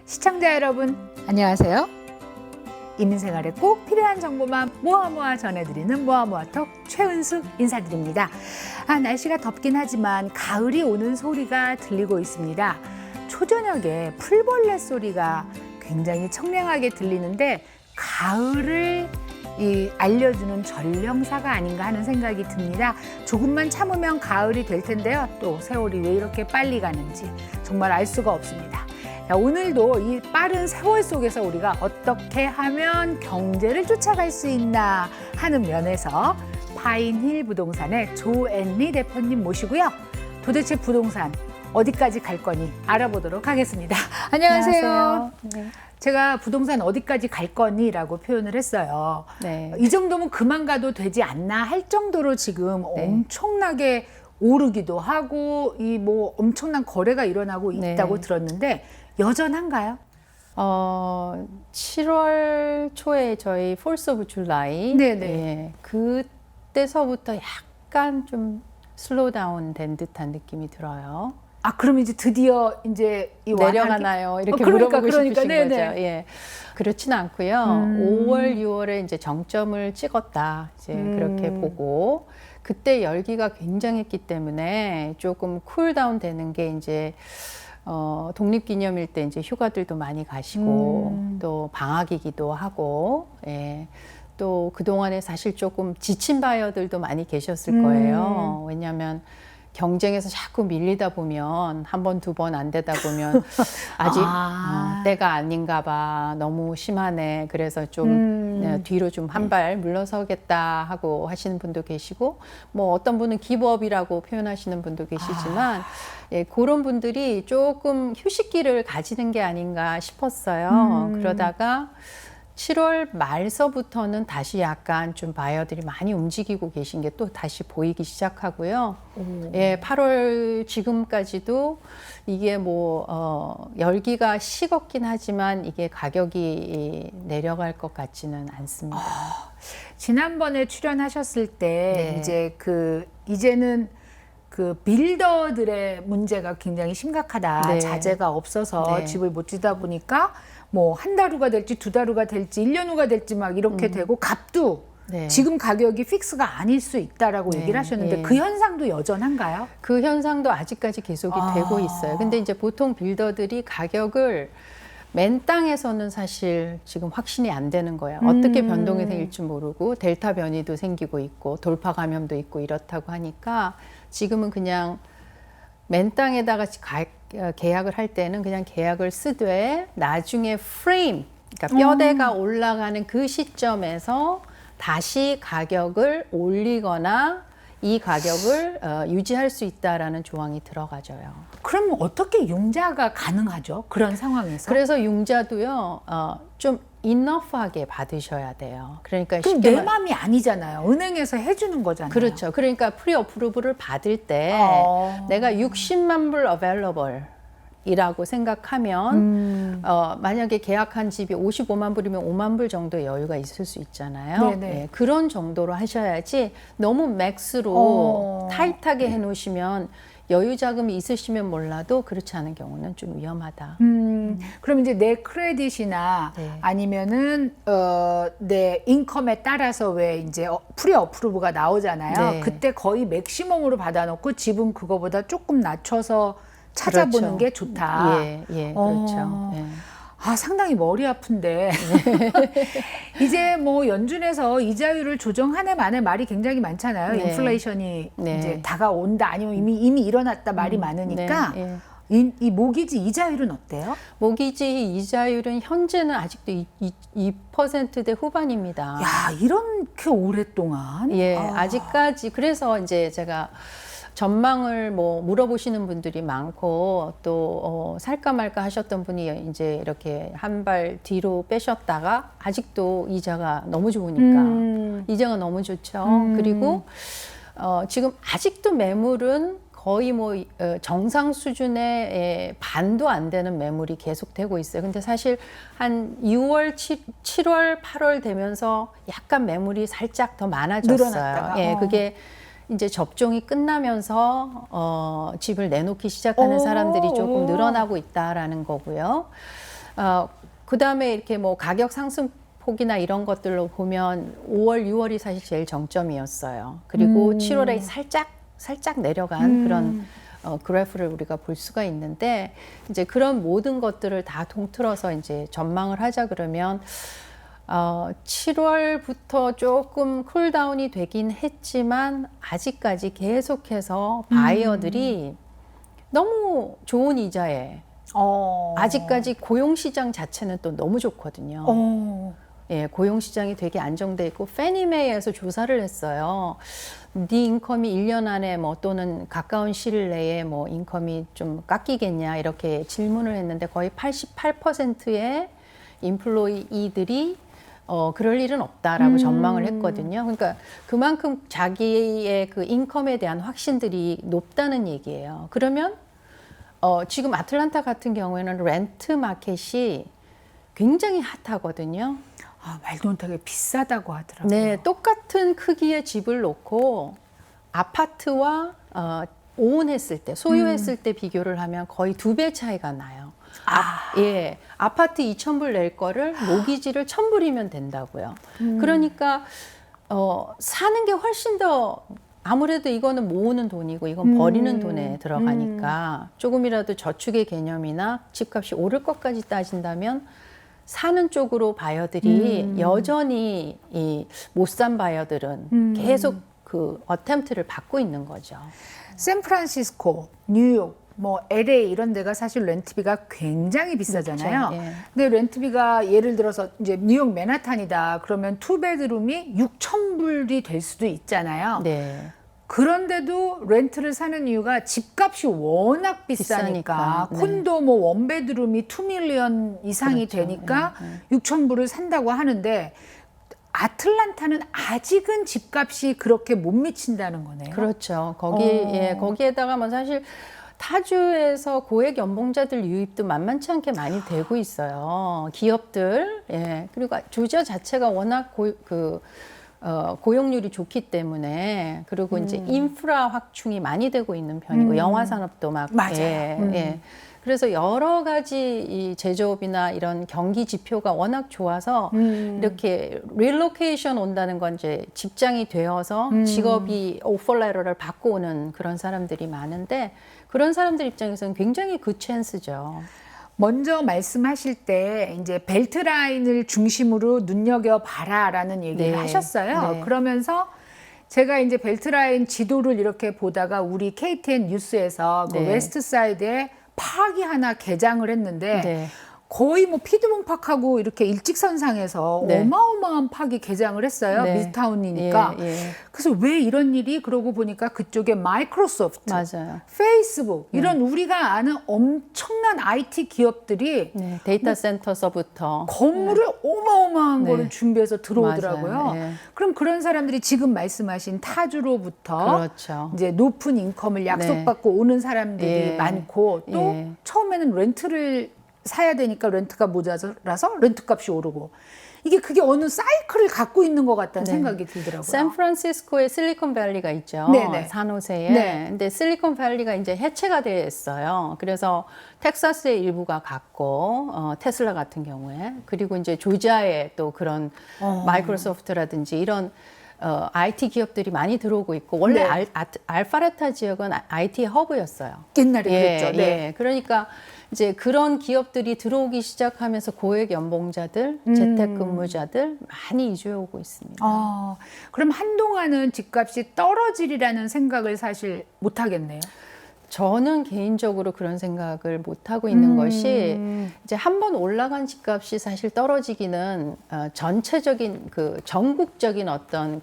시청자 여러분, 안녕하세요. 이민생활에 꼭 필요한 정보만 모아 전해드리는 모아모아톡 최은숙 인사드립니다. 날씨가 덥긴 하지만 가을이 오는 소리가 들리고 있습니다. 초저녁에 풀벌레 소리가 굉장히 청량하게 들리는데 가을을 알려주는 전령사가 아닌가 하는 생각이 듭니다. 조금만 참으면 가을이 될 텐데요. 또 세월이 왜 이렇게 빨리 가는지 정말 알 수가 없습니다. 오늘도 이 빠른 세월 속에서 우리가 어떻게 하면 경제를 쫓아갈 수 있나 하는 면에서 파인힐 부동산의 조앤리 대표님 모시고요. 도대체 부동산 어디까지 갈 거니 알아보도록 하겠습니다. 안녕하세요. 네. 제가 부동산 어디까지 갈 거니라고 표현을 했어요. 네. 이 정도면 그만 가도 되지 않나 할 정도로 지금 네. 엄청나게 오르기도 하고 엄청난 거래가 일어나고 있다고 네. 들었는데 여전한가요? 7월 초에 저희 폴스 오브 줄라이 네네. 그때서부터 약간 좀 슬로우 다운 된 듯한 느낌이 들어요. 그럼 이제 드디어 이제 내려가나요? 이렇게 그러니까 물어보고 싶으신 네네. 거죠. 예. 그렇진 않고요. 5월, 6월에 이제 정점을 찍었다. 이제 그렇게 보고 그때 열기가 굉장했기 때문에 조금 쿨다운 되는 게 이제 독립기념일 때 이제 휴가들도 많이 가시고 또 방학이기도 하고 또 그동안에 사실 조금 지친 바이어들도 많이 계셨을 거예요. 왜냐하면 경쟁에서 자꾸 밀리다 보면 한 번, 두 번 안 되다 보면 아직 때가 아닌가 봐. 너무 심하네. 그래서 좀 뒤로 좀 한 발 물러서겠다 하고 하시는 분도 계시고 뭐 어떤 분은 기브업이라고 표현하시는 분도 계시지만 그런 분들이 조금 휴식기를 가지는 게 아닌가 싶었어요. 그러다가 7월 말서부터는 다시 약간 좀 바이어들이 많이 움직이고 계신 게 또 다시 보이기 시작하고요. 8월 지금까지도 이게 열기가 식었긴 하지만 이게 가격이 내려갈 것 같지는 않습니다. 지난번에 출연하셨을 때 네. 이제는 그 빌더들의 문제가 굉장히 심각하다. 네. 자재가 없어서 네. 집을 못 지다 보니까 한 달 후가 될지 두 달 후가 될지 1년 후가 될지 막 이렇게 되고 값도 네. 지금 가격이 픽스가 아닐 수 있다라고 네. 얘기를 하셨는데 네. 그 현상도 여전한가요? 그 현상도 아직까지 계속이 되고 있어요. 근데 이제 보통 빌더들이 가격을 맨 땅에서는 사실 지금 확신이 안 되는 거예요. 어떻게 변동이 생길지 모르고 델타 변이도 생기고 있고 돌파 감염도 있고 이렇다고 하니까 지금은 그냥 맨 땅에다가 계약을 할 때는 그냥 계약을 쓰되 나중에 프레임, 그러니까 뼈대가 올라가는 그 시점에서 다시 가격을 올리거나 이 가격을 유지할 수 있다라는 조항이 들어가져요. 그럼 어떻게 융자가 가능하죠? 그런 상황에서? 그래서 융자도요, 좀 인너프하게 받으셔야 돼요. 그러니까 그럼 쉽게 내 맘이 아니잖아요. 은행에서 해주는 거잖아요. 그렇죠. 그러니까 프리 어프루브를 받을 때 내가 60만 불 available 이라고 생각하면 만약에 계약한 집이 55만 불이면 5만 불 정도의 여유가 있을 수 있잖아요. 네네. 그런 정도로 하셔야지 너무 맥스로 타이트하게 해놓으시면 여유 자금이 있으시면 몰라도 그렇지 않은 경우는 좀 위험하다. 그럼 이제 내 크레딧이나 네. 아니면은 내 인컴에 따라서 왜 이제 프리 어프루브가 나오잖아요. 네. 그때 거의 맥시멈으로 받아놓고 집은 그거보다 조금 낮춰서 찾아보는 그렇죠. 게 좋다. 그렇죠. 예. 상당히 머리 아픈데 이제 연준에서 이자율을 조정한 해 만에 말이 굉장히 많잖아요. 네. 인플레이션이 네. 이제 다가온다 아니면 이미 일어났다 말이 많으니까 네, 이 모기지 이자율은 어때요? 모기지 이자율은 현재는 아직도 2%대 후반입니다. 야, 이렇게 오랫동안? 아직까지. 그래서 이제 제가 전망을 물어보시는 분들이 많고 또 살까 말까 하셨던 분이 이제 이렇게 한 발 뒤로 빼셨다가 아직도 이자가 너무 좋으니까 이자가 너무 좋죠. 그리고 지금 아직도 매물은 거의 정상 수준의 반도 안 되는 매물이 계속되고 있어요. 근데 사실 한 6월, 7월, 8월 되면서 약간 매물이 살짝 더 많아졌어요. 늘어났다가. 그게 이제 접종이 끝나면서 집을 내놓기 시작하는 사람들이 조금 늘어나고 있다라는 거고요. 그다음에 이렇게 뭐 가격 상승폭이나 이런 것들로 보면 5월, 6월이 사실 제일 정점이었어요. 그리고 7월에 살짝 내려간 그런 그래프를 우리가 볼 수가 있는데, 이제 그런 모든 것들을 다 통틀어서 이제 전망을 하자 그러면 7월부터 조금 쿨다운이 되긴 했지만 아직까지 계속해서 바이어들이 너무 좋은 이자에 아직까지 고용시장 자체는 또 너무 좋거든요. 예, 고용시장이 되게 안정돼 있고, 페니메이에서 조사를 했어요. 네 인컴이 1년 안에 뭐 또는 가까운 시일 내에 뭐 인컴이 좀 깎이겠냐 이렇게 질문을 했는데 거의 88%의 인플로이들이 그럴 일은 없다라고 전망을 했거든요. 그러니까 그만큼 자기의 그 인컴에 대한 확신들이 높다는 얘기예요. 그러면 지금 아틀란타 같은 경우에는 렌트 마켓이 굉장히 핫하거든요. 말도 못하게 비싸다고 하더라고요. 네, 똑같은 크기의 집을 놓고 아파트와 오온했을 때, 소유했을 때 비교를 하면 거의 2배 차이가 나요. 예, 아파트 2,000불 낼 거를 모기지를 1,000불이면 된다고요. 그러니까 사는 게 훨씬 더, 아무래도 이거는 모으는 돈이고 이건 버리는 돈에 들어가니까 조금이라도 저축의 개념이나 집값이 오를 것까지 따진다면 사는 쪽으로 바이어들이 여전히 못 산 바이어들은 계속 그 어템트를 받고 있는 거죠. 샌프란시스코, 뉴욕, 뭐 LA 이런 데가 사실 렌트비가 굉장히 비싸잖아요. 그렇죠. 예. 근데 렌트비가 예를 들어서 이제 뉴욕 맨하탄이다 그러면 투베드룸이 6,000불이 될 수도 있잖아요. 네. 그런데도 렌트를 사는 이유가 집값이 워낙 비싸니까 네. 콘도 뭐 원베드룸이 2밀리언 이상이 그렇죠. 되니까 6,000불을 산다고 하는데 아틀란타는 아직은 집값이 그렇게 못 미친다는 거네요. 그렇죠. 거기에다가 뭐 사실 타주에서 고액 연봉자들 유입도 만만치 않게 많이 되고 있어요. 기업들, 예. 그리고 조지아 자체가 워낙 고용률이 좋기 때문에, 그리고 이제 인프라 확충이 많이 되고 있는 편이고 영화 산업도 막 맞아요. 예. 그래서 여러 가지 이 제조업이나 이런 경기 지표가 워낙 좋아서 이렇게 릴로케이션 온다는 건 이제 직장이 되어서 직업이 오퍼레터를 받고 오는 그런 사람들이 많은데, 그런 사람들 입장에서는 굉장히 그 찬스죠. 먼저 말씀하실 때 이제 벨트라인을 중심으로 눈여겨봐라라는 얘기를 네. 하셨어요. 네. 그러면서 제가 이제 벨트라인 지도를 이렇게 보다가 우리 KTN 뉴스에서 그 네. 웨스트사이드에 파악이 하나 개장을 했는데 네. 거의 뭐 피드몬 파크하고 이렇게 일직선상에서 네. 어마어마한 파악이 개장을 했어요. 네. 미드타운이니까. 예, 예. 그래서 왜 이런 일이? 그러고 보니까 그쪽에 마이크로소프트, 맞아요. 페이스북 이런 우리가 아는 엄청난 IT 기업들이 네. 데이터 센터서부터 건물을 어마어마한 네. 거를 준비해서 들어오더라고요. 맞아요. 예. 그럼 그런 사람들이 지금 말씀하신 타주로부터 그렇죠. 이제 높은 인컴을 약속받고 오는 사람들이 예. 많고 또 예. 처음에는 렌트를 사야 되니까 렌트가 모자라서 렌트값이 오르고 그게 어느 사이클을 갖고 있는 것 같다는 네. 생각이 들더라고요. 샌프란시스코에 실리콘밸리가 있죠. 네네. 산호세에. 네. 근데 실리콘밸리가 이제 해체가 됐어요. 그래서 텍사스의 일부가 갔고, 테슬라 같은 경우에. 그리고 이제 조지아에 또 그런 마이크로소프트라든지 이런 IT 기업들이 많이 들어오고 있고, 원래 네. 알파레타 지역은 IT 허브였어요. 옛날에 예, 그랬죠. 네. 예. 그러니까 이제 그런 기업들이 들어오기 시작하면서 고액 연봉자들, 재택근무자들 많이 이주해 오고 있습니다. 그럼 한동안은 집값이 떨어지리라는 생각을 사실 못 하겠네요. 저는 개인적으로 그런 생각을 못 하고 있는 것이, 이제 한번 올라간 집값이 사실 떨어지기는 전체적인 전국적인 어떤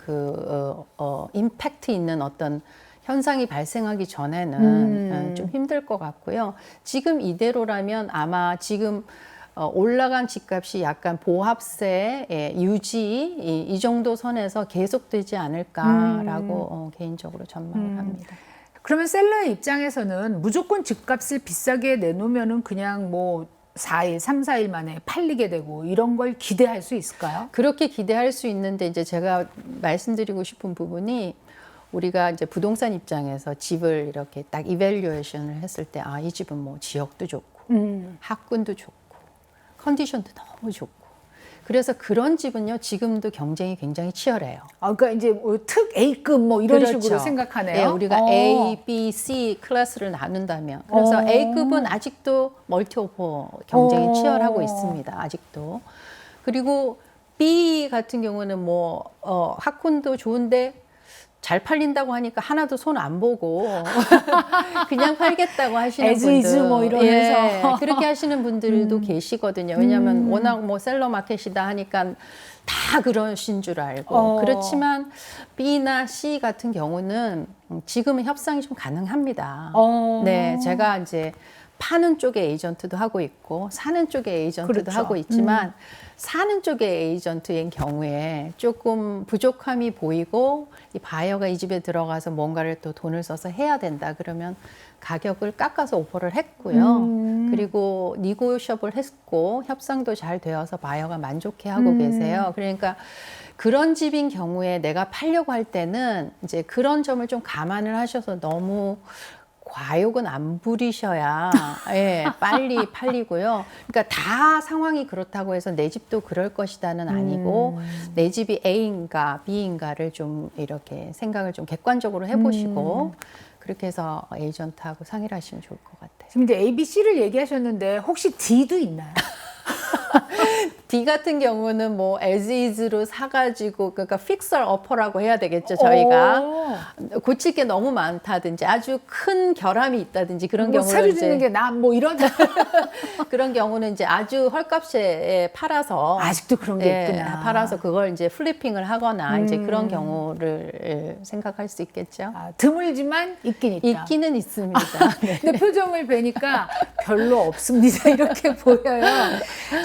임팩트 있는 어떤 현상이 발생하기 전에는 좀 힘들 것 같고요. 지금 이대로라면 아마 지금 올라간 집값이 약간 보합세 유지 이 정도 선에서 계속되지 않을까라고 개인적으로 전망을 합니다. 그러면 셀러의 입장에서는 무조건 집값을 비싸게 내놓으면은 그냥 뭐 4일, 3, 4일 만에 팔리게 되고 이런 걸 기대할 수 있을까요? 그렇게 기대할 수 있는데, 이제 제가 말씀드리고 싶은 부분이, 우리가 이제 부동산 입장에서 집을 이렇게 딱 이밸류에이션을 했을 때, 이 집은 뭐 지역도 좋고 학군도 좋고 컨디션도 너무 좋고. 그래서 그런 집은요, 지금도 경쟁이 굉장히 치열해요. 아, 그러니까 이제 뭐 특 A급 뭐 이런 그렇죠. 식으로 생각하네요. 예, 우리가 A, B, C 클래스를 나눈다면. 그래서 A급은 아직도 멀티오퍼 경쟁이 치열하고 있습니다. 아직도. 그리고 B 같은 경우는 뭐 학군도 좋은데 잘 팔린다고 하니까 하나도 손 안 보고 그냥 팔겠다고 하시는 as 분들, is 뭐 이러면서. 예, 그렇게 하시는 분들도 계시거든요. 왜냐하면 워낙 뭐 셀러 마켓이다 하니까 다 그러신 줄 알고. 그렇지만 B나 C 같은 경우는 지금은 협상이 좀 가능합니다. 네, 제가 이제 파는 쪽의 에이전트도 하고 있고 사는 쪽의 에이전트도 그렇죠. 하고 있지만 사는 쪽의 에이전트인 경우에 조금 부족함이 보이고 이 바이어가 이 집에 들어가서 뭔가를 또 돈을 써서 해야 된다 그러면 가격을 깎아서 오퍼를 했고요. 그리고 니고셔블 했고 협상도 잘 되어서 바이어가 만족해 하고 계세요. 그러니까 그런 집인 경우에 내가 팔려고 할 때는 이제 그런 점을 좀 감안을 하셔서 너무 과욕은 안 부리셔야 예, 빨리 팔리고요. 그러니까 다 상황이 그렇다고 해서 내 집도 그럴 것이다는 아니고 내 집이 A인가 B인가를 좀 이렇게 생각을 좀 객관적으로 해보시고 그렇게 해서 에이전트하고 상의를 하시면 좋을 것 같아요. 지금 이제 A, B, C를 얘기하셨는데 혹시 D도 있나요? D 같은 경우는 뭐 as is로 사가지고 그러니까 fixer upper라고 해야 되겠죠. 저희가 고칠 게 너무 많다든지 아주 큰 결함이 있다든지 그런 뭐 경우를 새로 짓는 게 나 뭐 이런 그런 경우는 이제 아주 헐값에 팔아서 아직도 그런 게 예, 있구나. 팔아서 그걸 이제 플리핑을 하거나 이제 그런 경우를 생각할 수 있겠죠. 아, 드물지만 있긴 있다. 있기는 있습니다. 네. 근데 표정을 뵈니까 별로 없습니다. 이렇게 보여요.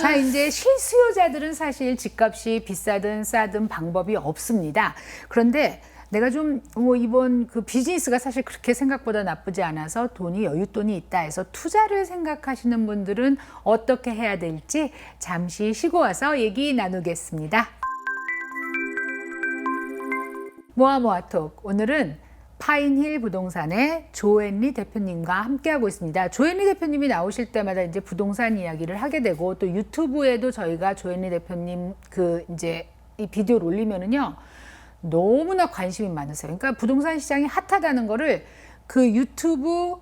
자, 이제 실수요자들은 사실 집값이 비싸든 싸든 방법이 없습니다. 그런데 내가 좀 뭐 이번 그 비즈니스가 사실 그렇게 생각보다 나쁘지 않아서 돈이 여윳돈이 있다 해서 투자를 생각하시는 분들은 어떻게 해야 될지 잠시 쉬고 와서 얘기 나누겠습니다. 모아모아톡 오늘은 파인힐 부동산의 조앤리 대표님과 함께하고 있습니다. 조앤리 대표님이 나오실 때마다 이제 부동산 이야기를 하게 되고 또 유튜브에도 저희가 조앤리 대표님 그 이제 이 비디오를 올리면은요 너무나 관심이 많으세요. 그러니까 부동산 시장이 핫하다는 거를 그 유튜브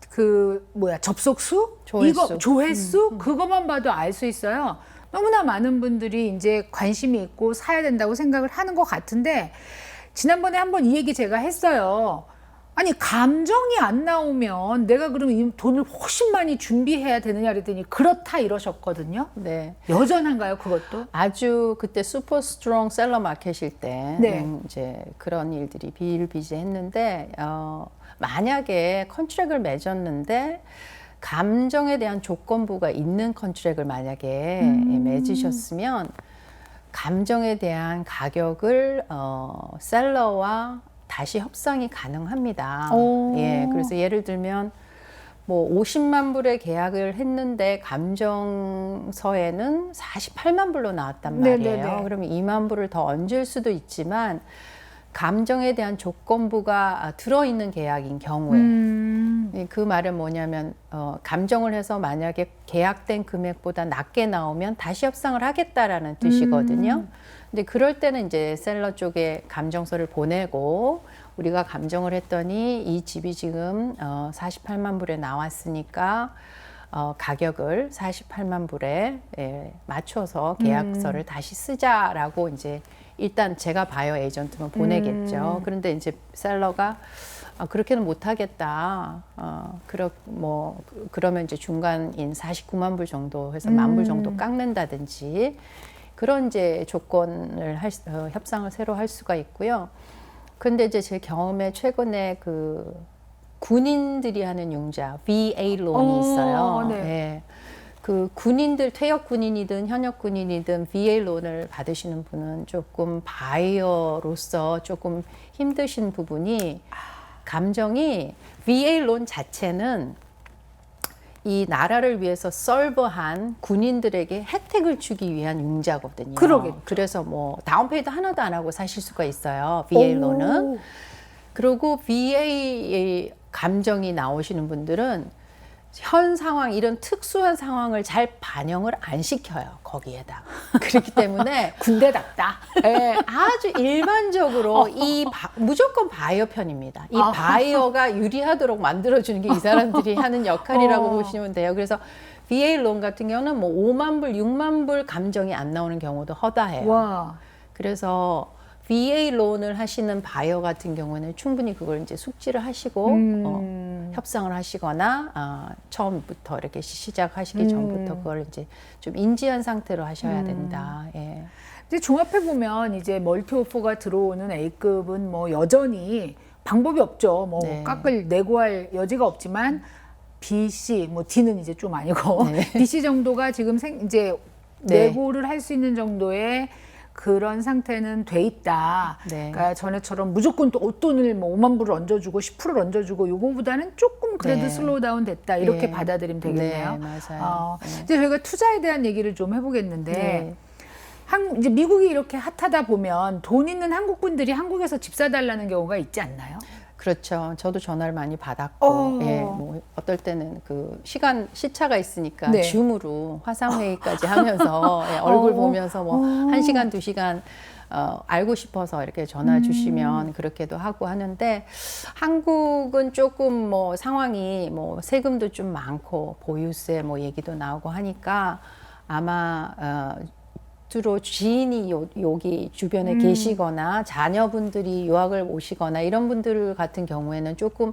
그 뭐야 접속수 조회수. 이거 조회수 그것만 봐도 알 수 있어요. 너무나 많은 분들이 이제 관심이 있고 사야 된다고 생각을 하는 것 같은데. 지난번에 한번 이 얘기 제가 했어요. 아니 감정이 안 나오면 내가 그러면 이 돈을 훨씬 많이 준비해야 되느냐 그랬더니 그렇다 이러셨거든요. 네. 여전한가요 그것도? 아주 그때 슈퍼 스트롱 셀러 마켓일 때 네. 이제 그런 일들이 비일비재했는데 만약에 컨트랙을 맺었는데 감정에 대한 조건부가 있는 컨트랙을 만약에 맺으셨으면 감정에 대한 가격을 셀러와 다시 협상이 가능합니다. 예, 그래서 예를 들면 뭐 50만 불의 계약을 했는데 감정서에는 48만 불로 나왔단 말이에요. 네네네. 그러면 2만 불을 더 얹을 수도 있지만 감정에 대한 조건부가 들어있는 계약인 경우에 그 말은 뭐냐면 감정을 해서 만약에 계약된 금액보다 낮게 나오면 다시 협상을 하겠다라는 뜻이거든요. 근데 그럴 때는 이제 셀러 쪽에 감정서를 보내고 우리가 감정을 했더니 이 집이 지금 48만 불에 나왔으니까 가격을 48만 불에 맞춰서 계약서를 다시 쓰자라고 이제 일단 제가 바이어 에이전트면 보내겠죠. 그런데 이제 셀러가 그렇게는 못하겠다. 그러면 이제 중간인 49만 불 정도 해서 10,000불 정도 깎는다든지 그런 이제 조건을 협상을 새로 할 수가 있고요. 근데 이제 제 경험에 최근에 그 군인들이 하는 융자 VA 론이 있어요. 네. 네. 그 군인들 퇴역 군인이든 현역 군인이든 VA 론을 받으시는 분은 조금 바이어로서 조금 힘드신 부분이 감정이 VA 론 자체는 이 나라를 위해서 서브한 군인들에게 혜택을 주기 위한 융자거든요. 그러겠죠. 그래서 뭐 다운페이도 하나도 안 하고 사실 수가 있어요. VA 론은. 그리고 VA 감정이 나오시는 분들은 현 상황, 이런 특수한 상황을 잘 반영을 안 시켜요, 거기에다. 그렇기 때문에 군대답다. 예, 아주 일반적으로 무조건 바이어 편입니다. 이 바이어가 유리하도록 만들어주는 게 이 사람들이 하는 역할이라고 보시면 돼요. 그래서 VA 론 같은 경우는 뭐 5만 불, 6만 불 감정이 안 나오는 경우도 허다해요. 와. 그래서 VA 론을 하시는 바이어 같은 경우는 충분히 그걸 이제 숙지를 하시고 협상을 하시거나 처음부터 이렇게 시작하시기 전부터 그걸 이제 좀 인지한 상태로 하셔야 된다. 예. 이제 종합해 보면 이제 멀티 오퍼가 들어오는 A급은 뭐 여전히 방법이 없죠. 뭐 네. 깎을 내고할 여지가 없지만 B, C, 뭐 D는 이제 좀 아니고 네. D, C 정도가 지금 이제 네. 내고를 할 수 있는 정도의 그런 상태는 돼 있다. 네. 그러니까 전에처럼 무조건 또 옷돈을 뭐 5만 불을 얹어주고 10%를 얹어주고 요거보다는 조금 그래도 네. 슬로우 다운 됐다. 이렇게 네. 받아들이면 되겠네요. 네, 맞아요. 네. 이제 저희가 투자에 대한 얘기를 좀 해보겠는데 네. 이제 미국이 이렇게 핫하다 보면 돈 있는 한국 분들이 한국에서 집 사달라는 경우가 있지 않나요? 그렇죠. 저도 전화를 많이 받았고, 예, 뭐 어떨 때는 그 시차가 있으니까 네. 줌으로 화상 회의까지 하면서 예, 얼굴 보면서 뭐 1시간, 2시간 알고 싶어서 이렇게 전화 주시면 그렇게도 하고 하는데, 한국은 조금 뭐 상황이 뭐 세금도 좀 많고 보유세 뭐 얘기도 나오고 하니까 아마 주로 지인이 여기 주변에 계시거나 자녀분들이 유학을 오시거나 이런 분들 같은 경우에는 조금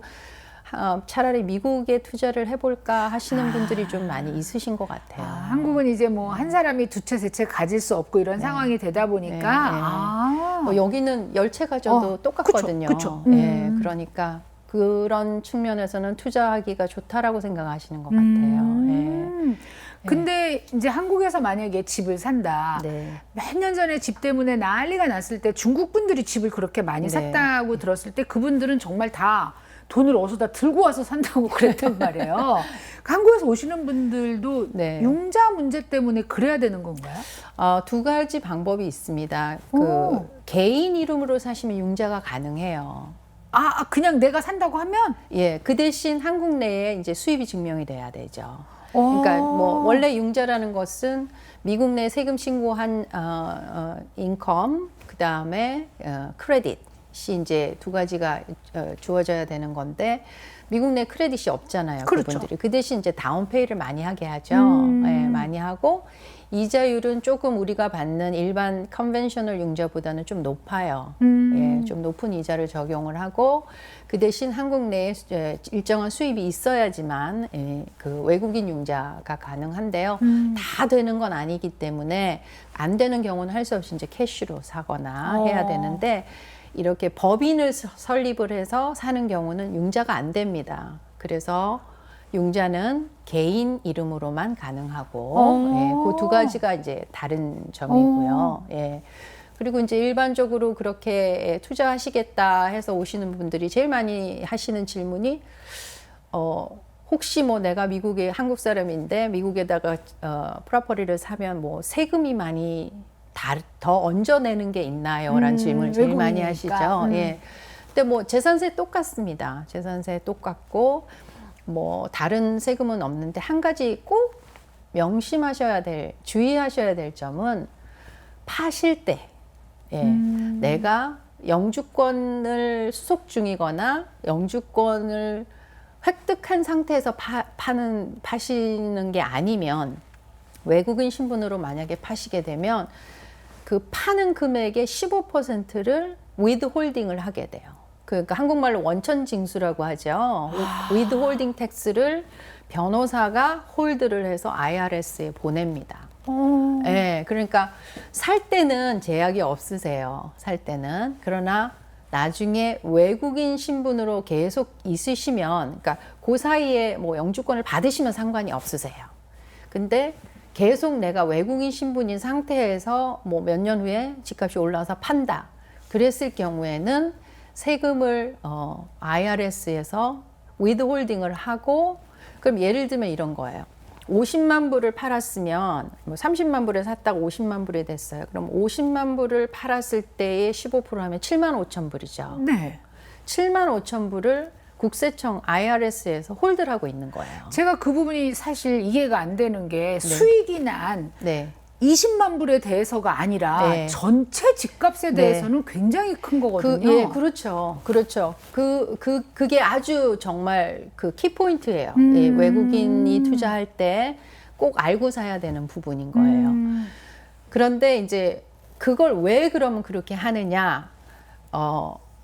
차라리 미국에 투자를 해볼까 하시는 분들이 좀 많이 있으신 것 같아요. 한국은 이제 뭐 한 사람이 두 채, 세 채 가질 수 없고 이런 상황이 되다 보니까 뭐 여기는 10채 가져도 똑같거든요. 그쵸. 예, 그러니까 그런 측면에서는 투자하기가 좋다라고 생각하시는 것 같아요. 예. 근데 이제 한국에서 만약에 집을 산다. 네. 몇 년 전에 집 때문에 난리가 났을 때 중국 분들이 집을 그렇게 많이 네. 샀다고 들었을 때 그분들은 정말 다 돈을 어디서 들고 와서 산다고 그랬단 말이에요. 한국에서 오시는 분들도 네. 융자 문제 때문에 그래야 되는 건가요? 두 가지 방법이 있습니다. 그 개인 이름으로 사시면 융자가 가능해요. 그냥 내가 산다고 하면? 예, 그 대신 한국 내에 이제 수입이 증명이 돼야 되죠. 그러니까 뭐 원래 융자라는 것은 미국 내 세금 신고한 인컴, 그 다음에 크레딧이 이제 두 가지가 주어져야 되는 건데, 미국 내 크레딧이 없잖아요. 그렇죠. 그분들이. 그 대신 이제 다운페이를 많이 하게 하죠. 예, 많이 하고, 이자율은 조금 우리가 받는 일반 컨벤셔널 융자보다는 좀 높아요. 예, 좀 높은 이자를 적용을 하고, 그 대신 한국 내에 일정한 수입이 있어야지만 그 외국인 융자가 가능한데요. 다 되는 건 아니기 때문에 안 되는 경우는 할 수 없이 이제 캐시로 사거나 해야 되는데, 이렇게 법인을 설립을 해서 사는 경우는 융자가 안 됩니다. 그래서 융자는 개인 이름으로만 가능하고, 예, 그 두 가지가 이제 다른 점이고요. 예. 그리고 이제 일반적으로 그렇게 투자하시겠다 해서 오시는 분들이 제일 많이 하시는 질문이, 혹시 뭐 내가 미국에 한국 사람인데 미국에다가 프로퍼리를 사면 뭐 세금이 많이 더 얹어내는 게 있나요? 라는 질문을 제일 많이 하시죠. 예. 근데 뭐 재산세 똑같습니다. 재산세 똑같고, 뭐 다른 세금은 없는데, 한 가지 꼭 주의하셔야 될 점은 파실 때, 예, 내가 영주권을 수속 중이거나 영주권을 획득한 상태에서 파시는 게 아니면, 외국인 신분으로 만약에 파시게 되면 그 파는 금액의 15%를 withholding을 하게 돼요. 그러니까 한국말로 원천징수라고 하죠. withholding tax를 변호사가 홀드를 해서 IRS에 보냅니다. 네, 그러니까 살 때는 제약이 없으세요. 살 때는. 그러나 나중에 외국인 신분으로 계속 있으시면, 그러니까 그 사이에 뭐 영주권을 받으시면 상관이 없으세요. 근데 계속 내가 외국인 신분인 상태에서 뭐 몇 년 후에 집값이 올라와서 판다. 그랬을 경우에는 세금을 IRS에서 withholding을 하고, 그럼 예를 들면 이런 거예요. 50만 불을 팔았으면, 뭐 30만 불에 샀다가 50만 불이 됐어요. 그럼 50만 불을 팔았을 때의 15% 하면 7만 5천 불이죠. 네. 7만 5천 불을 국세청 IRS에서 홀드를 하고 있는 거예요. 제가 그 부분이 사실 이해가 안 되는 게 네. 수익이 난 네. 20만 불에 대해서가 아니라 네. 전체 집값에 네. 대해서는 굉장히 큰 거거든요. 예, 그렇죠. 그렇죠. 그게 아주 정말 그 키포인트예요. 예, 외국인이 투자할 때 꼭 알고 사야 되는 부분인 거예요. 그런데 이제 그걸 왜 그러면 그렇게 하느냐?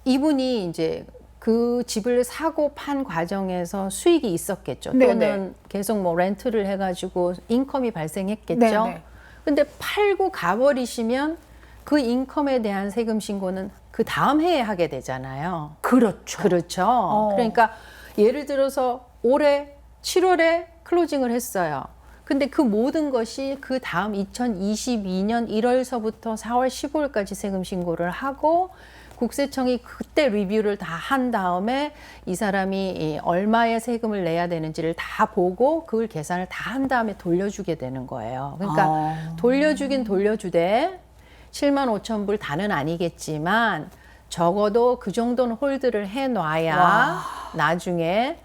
이분이 이제 그 집을 사고 판 과정에서 수익이 있었겠죠. 네네. 또는 계속 뭐 렌트를 해가지고 인컴이 발생했겠죠. 네네. 근데 팔고 가버리시면 그 인컴에 대한 세금 신고는 그 다음 해에 하게 되잖아요. 그렇죠. 그렇죠. 그러니까 예를 들어서 올해 7월에 클로징을 했어요. 근데 그 모든 것이 그 다음 2022년 1월서부터 4월 15일까지 세금 신고를 하고 국세청이 그때 리뷰를 다 한 다음에 이 사람이 얼마의 세금을 내야 되는지를 다 보고 그걸 계산을 다 한 다음에 돌려주게 되는 거예요. 그러니까 돌려주긴 돌려주되 7만 5천 불 다는 아니겠지만 적어도 그 정도는 홀드를 해놔야 나중에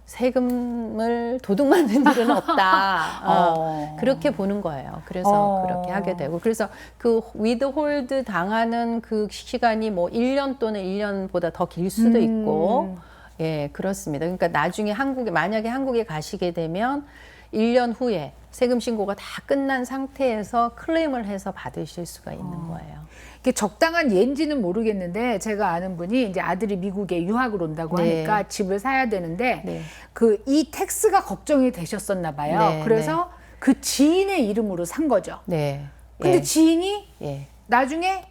세금을 도둑 맞는 일은 없다. 그렇게 보는 거예요. 그래서 그렇게 하게 되고. 그래서 그 위드홀드 당하는 그 시간이 뭐 1년 또는 1년보다 더 길 수도 있고, 예, 그렇습니다. 그러니까 나중에 만약에 한국에 가시게 되면 1년 후에 세금 신고가 다 끝난 상태에서 클레임을 해서 받으실 수가 있는 거예요. 이게 적당한 예인지는 모르겠는데 제가 아는 분이 이제 아들이 미국에 유학을 온다고 하니까 집을 사야 되는데 그 이 텍스가 걱정이 되셨었나 봐요. 그래서 그 지인의 이름으로 산 거죠. 네. 근데 지인이 예. 나중에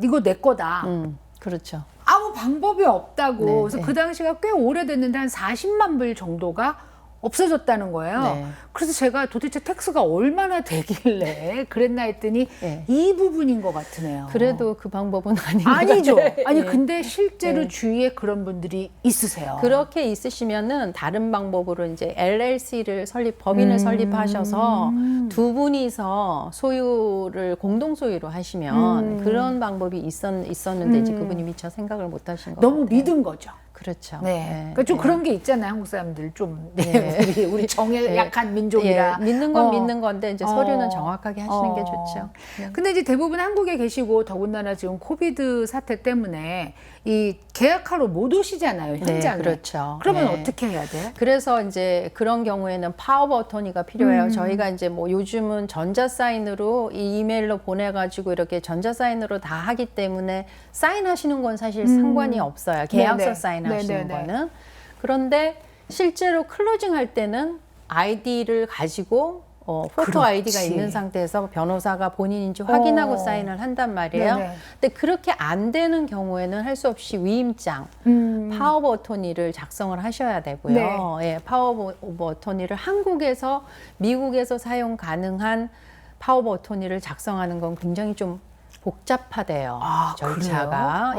이거 내 거다. 그렇죠. 아무 방법이 없다고. 그래서 그 당시가 꽤 오래됐는데 한 40만 불 정도가 없어졌다는 거예요. 그래서 제가 도대체 텍스가 얼마나 되길래 그랬나 했더니 이 부분인 것 같으네요. 그래도 그 방법은 아닌 것 아니죠. 같아요. 아니 근데 실제로 주위에 그런 분들이 있으세요. 그렇게 있으시면은 다른 방법으로 이제 LLC를 법인을 설립하셔서 두 분이서 소유를 공동 소유로 하시면 그런 방법이 있었는데 이제 그분이 미처 생각을 못 하신 것 너무 같아요. 믿은 거죠. 그렇죠. 그러니까 좀 그런 게 있잖아요. 한국 사람들 좀 우리 정에 약한 민족이라 믿는 건 믿는 건데 이제 서류는 정확하게 하시는 게 좋죠. 근데 이제 대부분 한국에 계시고 더군다나 지금 코비드 사태 때문에 이 계약하러 못 오시잖아요, 현장에. 그렇죠. 그러면 어떻게 해야 돼? 그래서 이제 그런 경우에는 파워 오브 어토니가 필요해요. 저희가 이제 뭐 요즘은 전자 사인으로 이메일로 보내가지고 이렇게 전자 사인으로 다 하기 때문에 사인하시는 건 사실 상관이 없어요. 계약서 사인하시는 거는. 그런데 실제로 클로징 할 때는 아이디를 가지고 포토 아이디가 있는 상태에서 변호사가 본인인지 확인하고 사인을 한단 말이에요. 근데 그렇게 안 되는 경우에는 할 수 없이 위임장, 파워 오브 어토니를 작성을 하셔야 되고요. 파워 오브 어토니를 한국에서, 미국에서 사용 가능한 파워 오브 어토니를 작성하는 건 굉장히 좀 복잡하대요. 절차가.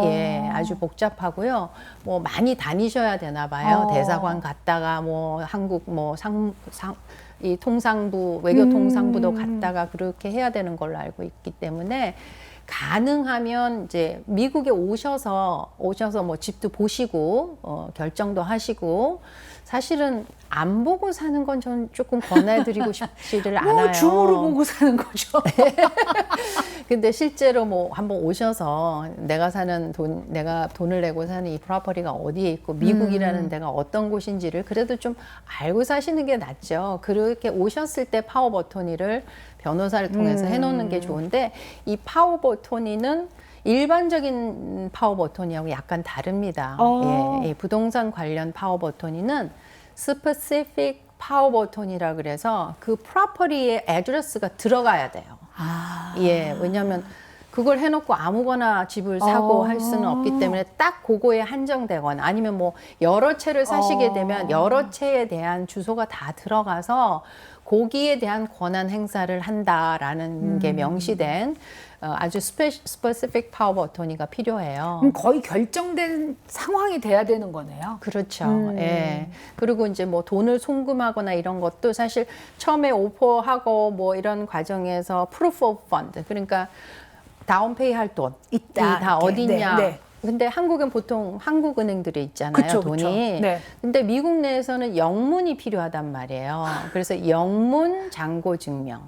아주 복잡하고요. 뭐 많이 다니셔야 되나 봐요. 대사관 갔다가 뭐 한국 뭐 이 통상부, 외교통상부도 갔다가 그렇게 해야 되는 걸로 알고 있기 때문에 가능하면 이제 미국에 오셔서 뭐 집도 보시고 결정도 하시고 사실은 안 보고 사는 건 전 조금 권해드리고 싶지를 않아요. 줌으로 보고 사는 거죠. 근데 실제로 뭐 한번 오셔서 내가 돈을 내고 사는 이 프로퍼티가 어디에 있고 미국이라는 데가 어떤 곳인지를 그래도 좀 알고 사시는 게 낫죠. 그렇게 오셨을 때 파워 오브 어토니를 변호사를 통해서 해놓는 게 좋은데 이 파워 오브 어토니는 일반적인 파워 오브 어토니하고 약간 다릅니다. 부동산 관련 파워 오브 어토니는 스페시픽 파워 오브 어토니라 그래서 그 프로퍼티의 애드레스가 들어가야 돼요. 왜냐하면 그걸 해놓고 아무거나 집을 사고 할 수는 없기 때문에 딱 그거에 한정되거나 아니면 뭐 여러 채를 사시게 되면 여러 채에 대한 주소가 다 들어가서 거기에 대한 권한 행사를 한다라는 게 명시된 아주 스페시픽 파워 오브 어토니가 필요해요. 그럼 거의 결정된 상황이 돼야 되는 거네요. 그렇죠. 그리고 이제 뭐 돈을 송금하거나 이런 것도 사실 처음에 오퍼하고 뭐 이런 과정에서 프루프 오브 펀드 그러니까 다운페이 할 돈 있다. 다 어딨냐 근데 한국은 보통 한국 은행들이 있잖아요, 그쵸, 돈이. 그쵸. 네. 근데 미국 내에서는 영문이 필요하단 말이에요. 그래서 영문 잔고 증명.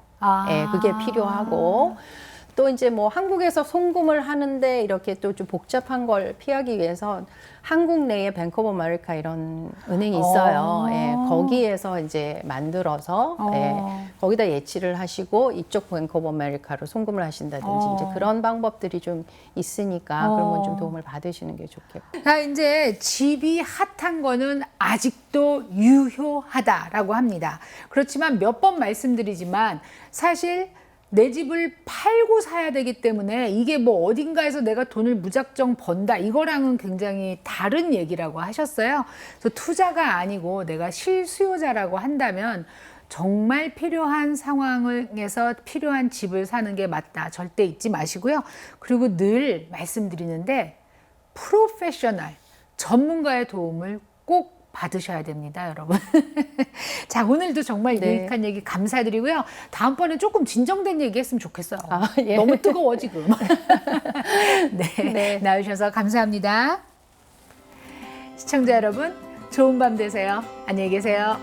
예, 그게 필요하고. 또 이제 뭐 한국에서 송금을 하는데 이렇게 또 좀 복잡한 걸 피하기 위해서 한국 내에 뱅크 오브 아메리카 이런 은행이 있어요. 예, 거기에서 이제 만들어서 예, 거기다 예치를 하시고 이쪽 뱅크 오브 아메리카로 송금을 하신다든지 이제 그런 방법들이 좀 있으니까 그런 건 좀 도움을 받으시는 게 좋겠고. 자, 이제 집이 핫한 거는 아직도 유효하다라고 합니다. 그렇지만 몇 번 말씀드리지만 사실 내 집을 팔고 사야 되기 때문에 이게 뭐 어딘가에서 내가 돈을 무작정 번다 이거랑은 굉장히 다른 얘기라고 하셨어요. 그래서 투자가 아니고 내가 실수요자라고 한다면 정말 필요한 상황에서 필요한 집을 사는 게 맞다. 절대 잊지 마시고요. 그리고 늘 말씀드리는데 프로페셔널, 전문가의 도움을 꼭 받으셔야 됩니다, 여러분. 자, 오늘도 정말 네. 유익한 얘기 감사드리고요. 다음번에 조금 진정된 얘기 했으면 좋겠어요. 예. 너무 뜨거워, 지금. 네, 네. 나와주셔서 감사합니다. 시청자 여러분, 좋은 밤 되세요. 안녕히 계세요.